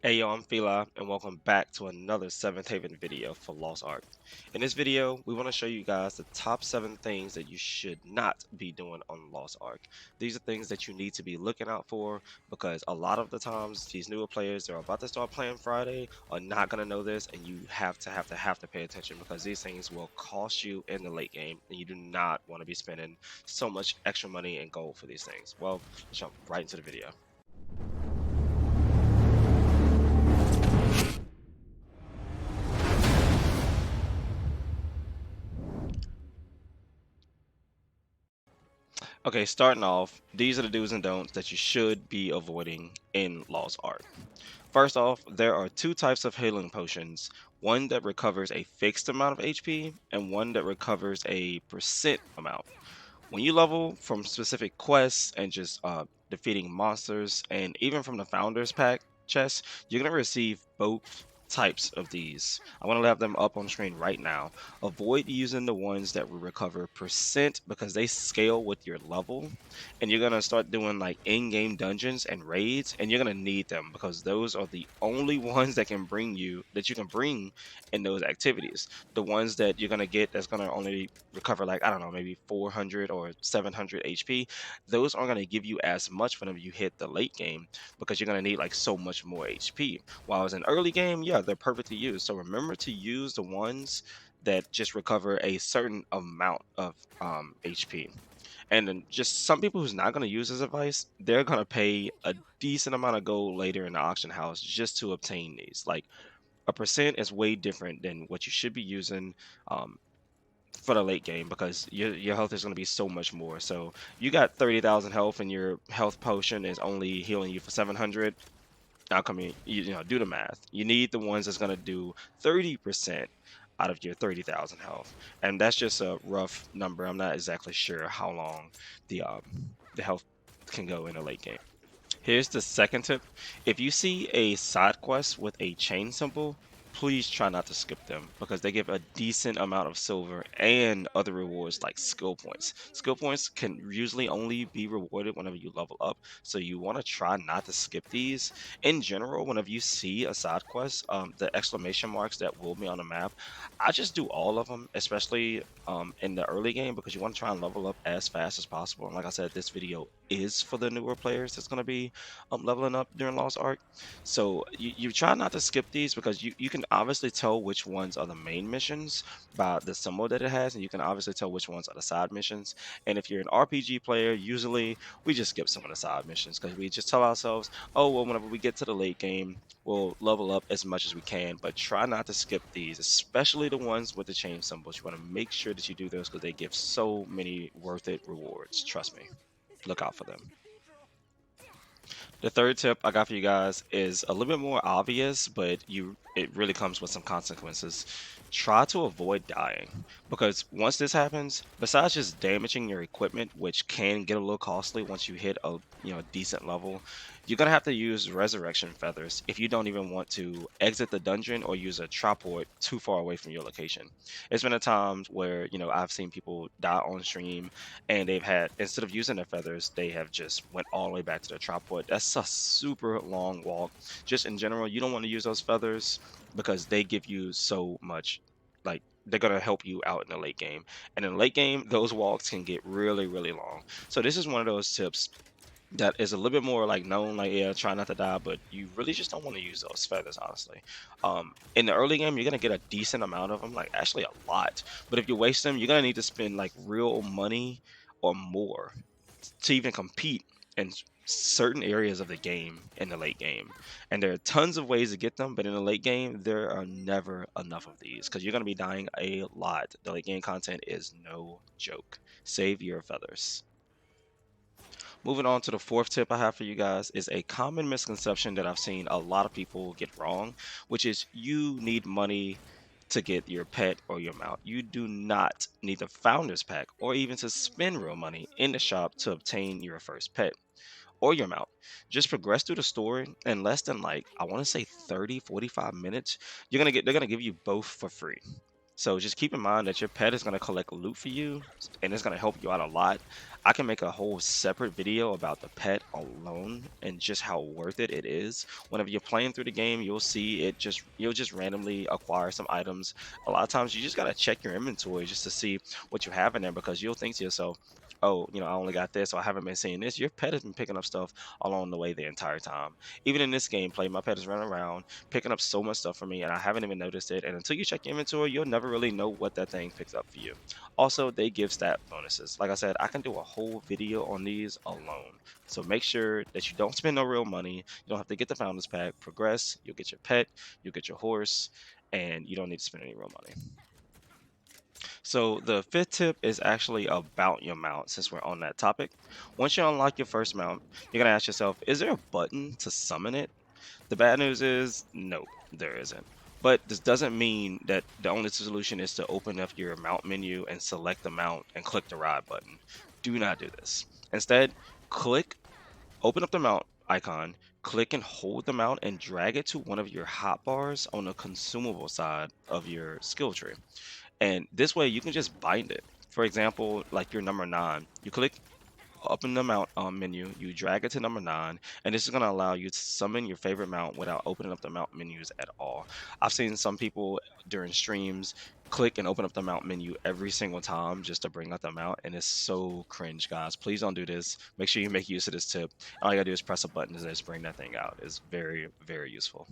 Hey yo, I'm Fila, and welcome back to another 7th Haven video for Lost Ark. In this video, we want to show you guys the top 7 things that you should not be doing on Lost Ark. These are things that you need to be looking out for because a lot of the times these newer players that are about to start playing Friday are not going to know this, and you have to pay attention because these things will cost you in the late game, and you do not want to be spending so much extra money and gold for these things. Well, let's jump right into the video. Okay, starting off, these are the do's and don'ts that you should be avoiding in Lost Ark. First off, there are two types of healing potions, one that recovers a fixed amount of HP and one that recovers a percent amount. When you level from specific quests and just defeating monsters, and even from the Founders Pack chest, you're going to receive both types of these. I want to have them up on screen right now. Avoid using the ones that will recover percent because they scale with your level, and you're going to start doing like in-game dungeons and raids, and you're going to need them because those are the only ones that you can bring in those activities. The ones that you're going to get that's going to only recover like, I don't know, maybe 400 or 700 HP, those aren't going to give you as much whenever you hit the late game because you're going to need like so much more HP. While as an early game, yeah, they're perfect to use. So remember to use the ones that just recover a certain amount of HP. And then just some people who's not going to use this advice, they're going to pay a decent amount of gold later in the auction house just to obtain these. Like a percent is way different than what you should be using. Um, for the late game because your health is going to be so much more. So you got 30,000 health and your health potion is only healing you for 700. Now come in, you know, do the math. You need the ones that's going to do 30% out of your 30,000 health, and that's just a rough number. I'm not exactly sure how long the health can go in a late game. Here's the second tip. If you see a side quest with a chain symbol, please try not to skip them because they give a decent amount of silver and other rewards like skill points. Skill points can usually only be rewarded whenever you level up, so you want to try not to skip these. In general, whenever you see a side quest, the exclamation marks that will be on the map, I just do all of them, especially in the early game because you want to try and level up as fast as possible. And like I said, this video is for the newer players that's going to be leveling up during Lost Ark. So you try not to skip these because you can obviously tell which ones are the main missions by the symbol that it has, and you can obviously tell which ones are the side missions. And if you're an RPG player, usually we just skip some of the side missions because we just tell ourselves, oh, well, whenever we get to the late game, we'll level up as much as we can, but try not to skip these, especially the ones with the chain symbols. You want to make sure that you do those because they give so many worth it rewards. Trust me, look out for them. The third tip I got for you guys is a little bit more obvious, but it really comes with some consequences. Try to avoid dying because once this happens, besides just damaging your equipment, which can get a little costly once you hit a decent level, you're gonna have to use resurrection feathers if you don't even want to exit the dungeon or use a tripod too far away from your location. It's been a time where I've seen people die on stream and they've had, instead of using their feathers, they have just went all the way back to the tripod. That's a super long walk. Just in general, you don't want to use those feathers because they give you so much, like they're gonna help you out in the late game. And in the late game, those walks can get really, really long. So this is one of those tips that is a little bit more like known, like, yeah, try not to die, but you really just don't want to use those feathers, honestly. In the early game, you're gonna get a decent amount of them, like actually a lot. But if you waste them, you're gonna need to spend like real money or more to even compete in certain areas of the game in the late game. And there are tons of ways to get them, but in the late game, there are never enough of these because you're gonna be dying a lot. The late game content is no joke. Save your feathers. Moving on to the fourth tip I have for you guys is a common misconception that I've seen a lot of people get wrong, which is you need money to get your pet or your mount. You do not need the founder's pack or even to spend real money in the shop to obtain your first pet or your mount. Just progress through the story in less than like I want to say 30, 45 minutes. They're going to give you both for free. So just keep in mind that your pet is going to collect loot for you and it's going to help you out a lot. I can make a whole separate video about the pet alone and just how worth it is. Whenever you're playing through the game, you'll see it just you'll just randomly acquire some items. A lot of times you just got to check your inventory just to see what you have in there because you'll think to yourself, oh, I only got this, or I haven't been seeing this. Your pet has been picking up stuff along the way the entire time. Even in this gameplay, my pet is running around picking up so much stuff for me, and I haven't even noticed it. And until you check your inventory, you'll never really know what that thing picks up for you. Also, they give stat bonuses. Like I said, I can do a whole video on these alone. So make sure that you don't spend no real money. You don't have to get the founders pack. Progress. You'll get your pet. You'll get your horse, and you don't need to spend any real money. So the fifth tip is actually about your mount. Since we're on that topic, once you unlock your first mount, you're gonna ask yourself, is there a button to summon it? The bad news is no, there isn't. But this doesn't mean that the only solution is to open up your mount menu and select the mount and click the ride button. Do not do this. Instead, click, open up the mount icon, click and hold the mount and drag it to one of your hotbars on the consumable side of your skill tree. And this way you can just bind it. For example, like your number 9, you click up in the mount menu, you drag it to number 9, and this is going to allow you to summon your favorite mount without opening up the mount menus at all. I've seen some people during streams click and open up the mount menu every single time just to bring out the mount, and it's so cringe, guys. Please don't do this. Make sure you make use of this tip. All you gotta do is press a button and just bring that thing out. It's very, very useful.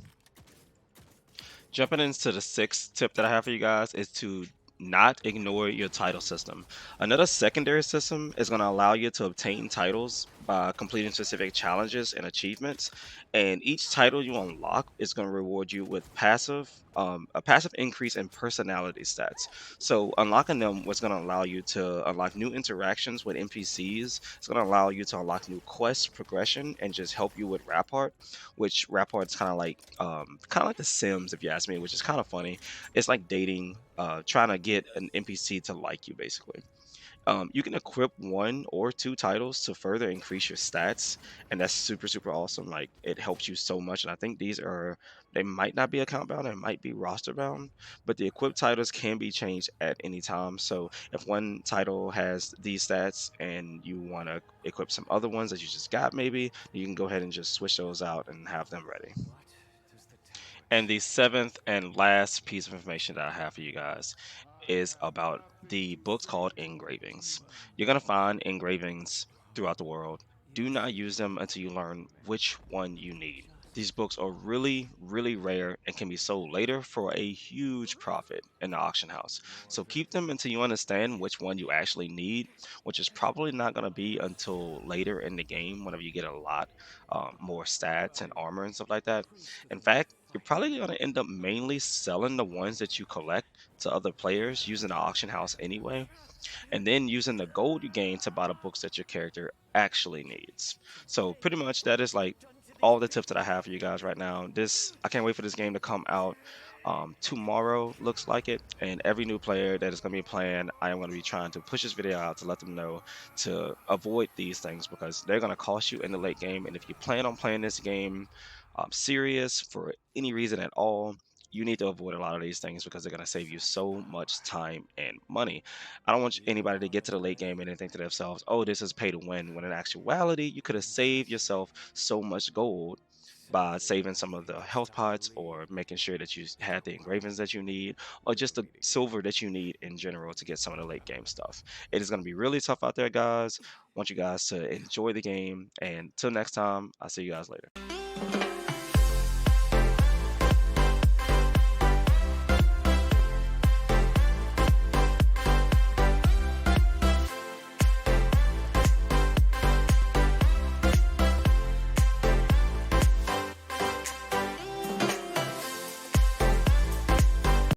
Jumping into the sixth tip that I have for you guys is to not ignore your title system. Another secondary system is going to allow you to obtain titles by completing specific challenges and achievements. And each title you unlock is going to reward you with a passive increase in personality stats. So unlocking them was going to allow you to unlock new interactions with NPCs. It's going to allow you to unlock new quests, progression, and just help you with Rapport, which Rapport's kind of like The Sims, if you ask me, which is kind of funny. It's like dating, trying to get an NPC to like you, basically. You can equip one or two titles to further increase your stats, and that's super super awesome. Like it helps you so much, and I think they might not be account bound, it might be roster bound, but the equipped titles can be changed at any time. So if one title has these stats and you want to equip some other ones that you just got, maybe you can go ahead and just switch those out and have them ready. And the seventh and last piece of information that I have for you guys is about the books called Engravings. You're going to find engravings throughout the world. Do not use them until you learn which one you need. These books are really, really rare and can be sold later for a huge profit in the auction house. So keep them until you understand which one you actually need, which is probably not going to be until later in the game whenever you get a lot more stats and armor and stuff like that. In fact, you're probably going to end up mainly selling the ones that you collect to other players using the auction house anyway, and then using the gold you gain to buy the books that your character actually needs. So pretty much that is like all the tips that I have for you guys right now. This I can't wait for this game to come out. Tomorrow looks like it, and every new player that is going to be playing, I am going to be trying to push this video out to let them know to avoid these things because they're going to cost you in the late game. And if you plan on playing this game serious for any reason at all, you need to avoid a lot of these things because they're going to save you so much time and money. I don't want anybody to get to the late game and then think to themselves, oh, this is pay to win, when in actuality, you could have saved yourself so much gold by saving some of the health pots or making sure that you had the engravings that you need or just the silver that you need in general to get some of the late game stuff. It is going to be really tough out there, guys. I want you guys to enjoy the game. And till next time, I'll see you guys later.